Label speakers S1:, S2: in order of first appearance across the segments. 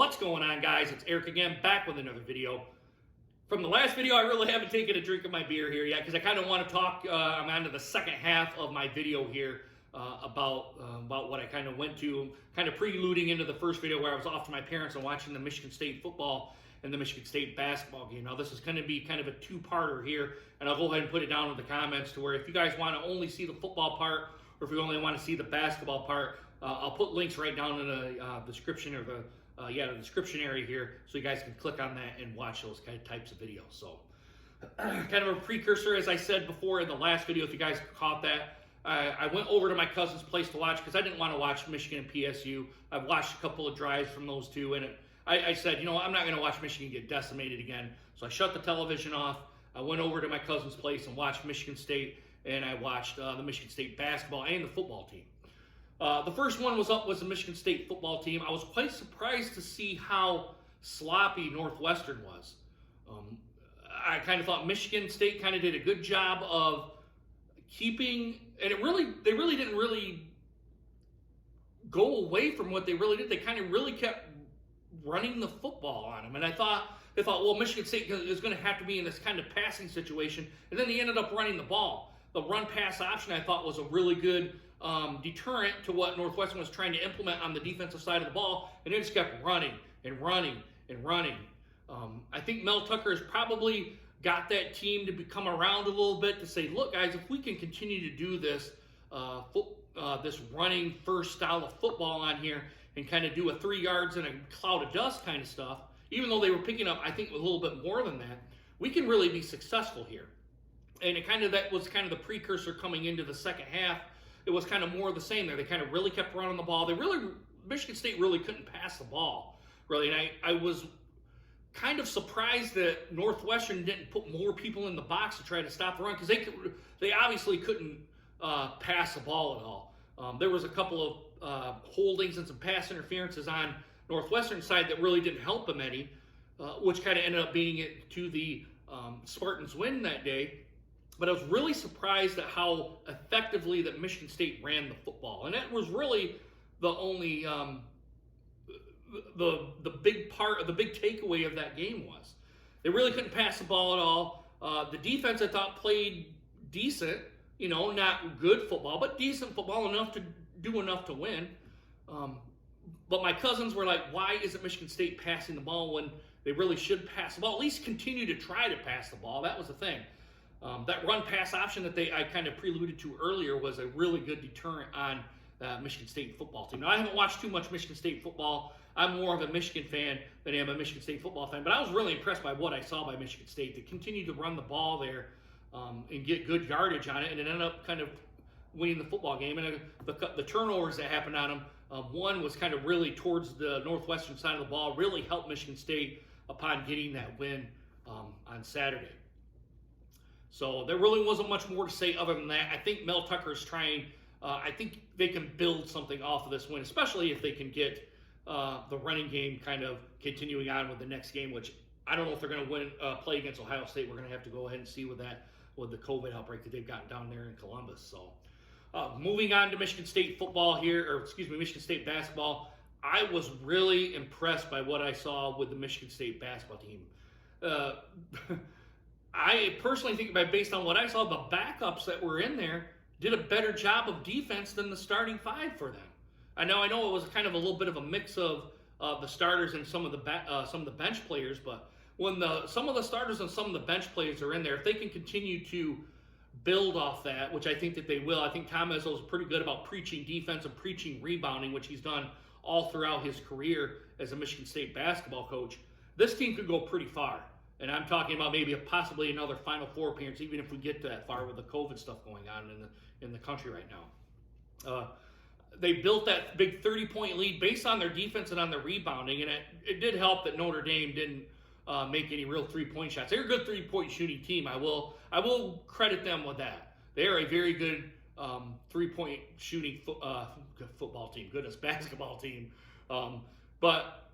S1: What's going on, guys? It's Eric again, back with another video. From the last video, I really haven't taken a drink of my beer here yet because I kind of want to talk. I'm on to the second half of my video here about what I kind of went to, kind of preluding into the first video where I was off to my parents and watching the Michigan State football and the Michigan State basketball game. Now, this is going to be kind of a two-parter here, and I'll go ahead and put it down in the comments to where if you guys want to only see the football part or if you only want to see the basketball part, I'll put links right down in the description or the description area here so you guys can click on that and watch those kind of types of videos. So kind of a precursor, as I said before in the last video, if you guys caught that, I went over to my cousin's place to watch because I didn't want to watch Michigan and PSU. I've watched a couple of drives from those two, and I said, you know, I'm not going to watch Michigan get decimated again. So I shut the television off. I went over to my cousin's place and watched Michigan State, and I watched the Michigan State basketball and the football team. The first one was the Michigan State football team. I was quite surprised to see how sloppy Northwestern was. I kind of thought Michigan State kind of did a good job of keeping, and they really didn't go away from what they really did. They kind of really kept running the football on them, and they thought, well, Michigan State is going to have to be in this kind of passing situation, and then they ended up running the ball. The run-pass option, I thought, was a really good deterrent to what Northwestern was trying to implement on the defensive side of the ball, and they just kept running and running and running. I think Mel Tucker has probably got that team to come around a little bit to say, look, guys, if we can continue to do this this running first style of football on here and kind of do a 3 yards and a cloud of dust kind of stuff, even though they were picking up, I think, a little bit more than that, we can really be successful here. And that was kind of the precursor coming into the second half. It was kind of more of the same there. They kind of really kept running the ball. Michigan State really couldn't pass the ball, really. And I was kind of surprised that Northwestern didn't put more people in the box to try to stop the run because they obviously couldn't pass the ball at all. There was a couple of holdings and some pass interferences on Northwestern's side that really didn't help them any, which kind of ended up being it to the Spartans' win that day. But I was really surprised at how effectively that Michigan State ran the football. And that was really the only, the big takeaway of that game was. They really couldn't pass the ball at all. The defense, I thought, played decent, you know, not good football, but decent football, enough to do enough to win. But my cousins were like, why isn't Michigan State passing the ball when they really should pass the ball? At least continue to try to pass the ball. That was the thing. That run-pass option that I kind of preluded to earlier was a really good deterrent on the Michigan State football team. Now, I haven't watched too much Michigan State football. I'm more of a Michigan fan than I am a Michigan State football fan, but I was really impressed by what I saw by Michigan State. They continued to run the ball there and get good yardage on it, and it ended up kind of winning the football game. And the turnovers that happened on them, one was kind of really towards the Northwestern side of the ball, really helped Michigan State upon getting that win on Saturday. So there really wasn't much more to say other than that. I think Mel Tucker is trying, I think they can build something off of this win, especially if they can get the running game kind of continuing on with the next game, which I don't know if they're going to play against Ohio State. We're going to have to go ahead and see with the COVID outbreak that they've gotten down there in Columbus. So moving on to Michigan State football here, or excuse me, Michigan State basketball. I was really impressed by what I saw with the Michigan State basketball team. I personally think, based on what I saw, the backups that were in there did a better job of defense than the starting five for them. I know it was kind of a little bit of a mix of the starters and some of the bench players, but when some of the starters and some of the bench players are in there, if they can continue to build off that, which I think that they will. I think Tom Izzo is pretty good about preaching defense and preaching rebounding, which he's done all throughout his career as a Michigan State basketball coach. This team could go pretty far. And I'm talking about maybe possibly another Final Four appearance, even if we get that far with the COVID stuff going on in the country right now. They built that big 30-point lead based on their defense and on their rebounding, and it did help that Notre Dame didn't make any real three-point shots. They're a good three-point shooting team. I will credit them with that. They are a very good three-point shooting football team, good as basketball team. But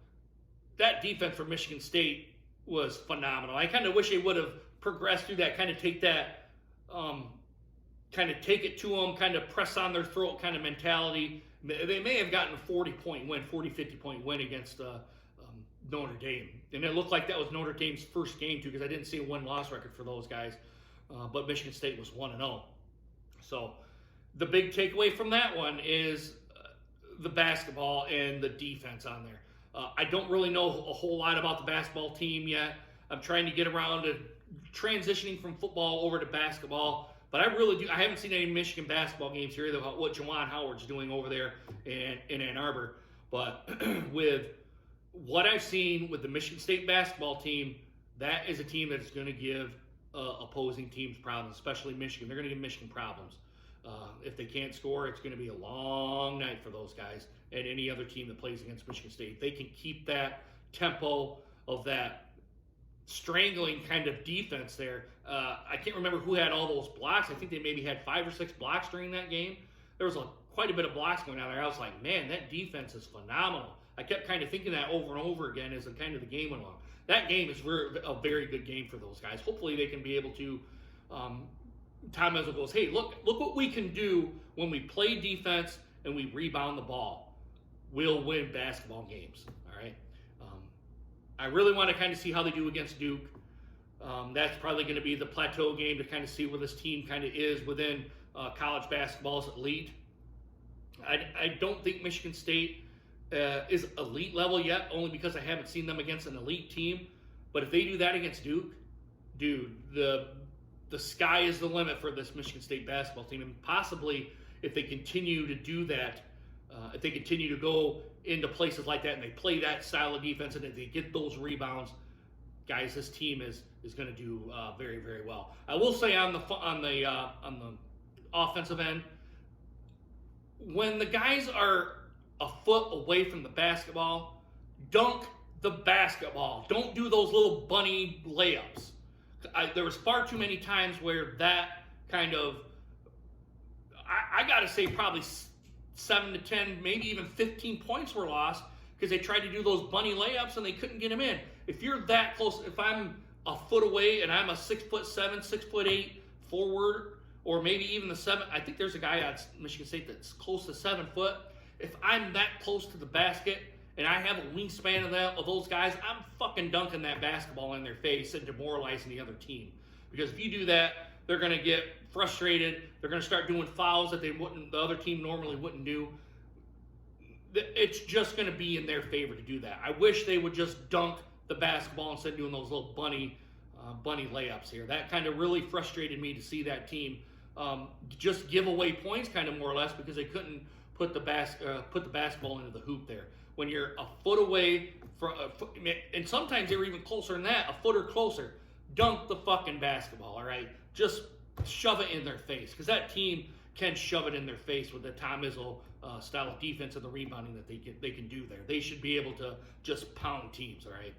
S1: that defense for Michigan State was phenomenal. I kind of wish they would have progressed through that, kind of take that, kind of take it to them, kind of press on their throat kind of mentality. They may have gotten a 40-50-point win against Notre Dame. And it looked like that was Notre Dame's first game, too, because I didn't see a win-loss record for those guys. But Michigan State was 1-0. So the big takeaway from that one is the basketball and the defense on there. I don't really know a whole lot about the basketball team yet. I'm trying to get around to transitioning from football over to basketball. But I haven't seen any Michigan basketball games here either about what Juwan Howard's doing over there in Ann Arbor. But with what I've seen with the Michigan State basketball team, that is a team that is going to give opposing teams problems, especially Michigan. They're going to give Michigan problems. If they can't score, it's going to be a long night for those guys and any other team that plays against Michigan State. If they can keep that tempo of that strangling kind of defense there. I can't remember who had all those blocks. I think they maybe had 5 or 6 blocks during that game. There was quite a bit of blocks going on there. I was like, man, that defense is phenomenal. I kept kind of thinking that over and over again as kind of the game went along. That game is a very good game for those guys. Hopefully they can be able to Tom Izzo goes, hey, look what we can do when we play defense and we rebound the ball. We'll win basketball games, all right? I really want to kind of see how they do against Duke. That's probably going to be the plateau game to kind of see where this team kind of is within college basketball's elite. I don't think Michigan State is elite level yet, only because I haven't seen them against an elite team. But if they do that against Duke, dude, the sky is the limit for this Michigan State basketball team. And possibly, if they continue to do that, if they continue to go into places like that and they play that style of defense and if they get those rebounds, guys, this team is going to do very, very well. I will say on the offensive end, when the guys are a foot away from the basketball, dunk the basketball. Don't do those little bunny layups. There was far too many times where that kind of, I got to say probably 7 to 10, maybe even 15 points were lost because they tried to do those bunny layups and they couldn't get them in. If you're that close, if I'm a foot away and I'm a 6'7", 6'8" forward, or maybe even the 7, I think there's a guy at Michigan State that's close to 7 foot. If I'm that close to the basket and I have a wingspan of those guys, I'm fucking dunking that basketball in their face and demoralizing the other team. Because if you do that, they're going to get frustrated. They're going to start doing fouls that the other team normally wouldn't do. It's just going to be in their favor to do that. I wish they would just dunk the basketball instead of doing those little bunny layups here. That kind of really frustrated me to see that team just give away points, kind of more or less, because they couldn't put the basketball into the hoop there. When you're a foot away from, and sometimes they were even closer than that, a foot or closer, dunk the fucking basketball. All right, just shove it in their face, because that team can shove it in their face with the Tom Izzo style of defense and the rebounding that they can do there. They should be able to just pound teams. All right.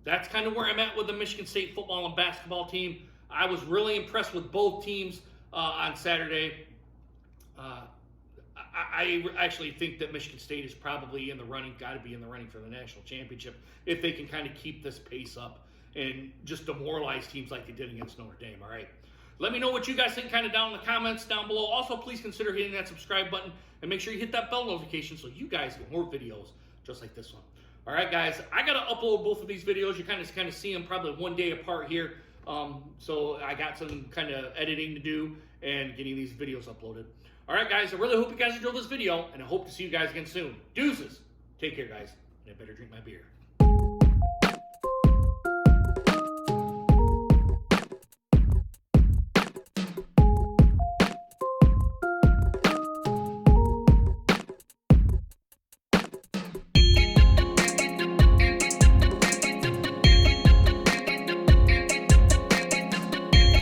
S1: That's kind of where I'm at with the Michigan State football and basketball team. I was really impressed with both teams on Saturday. I actually think that Michigan State is probably in the running, got to be in the running for the national championship if they can kind of keep this pace up and just demoralize teams like they did against Notre Dame. All right. Let me know what you guys think kind of down in the comments down below. Also, please consider hitting that subscribe button and make sure you hit that bell notification so you guys get more videos just like this one. All right, guys, I got to upload both of these videos. You kind of see them probably one day apart here. So I got some kind of editing to do and getting these videos uploaded. All right, guys, I really hope you guys enjoyed this video, and I hope to see you guys again soon. Deuces. Take care, guys, and I better drink my beer.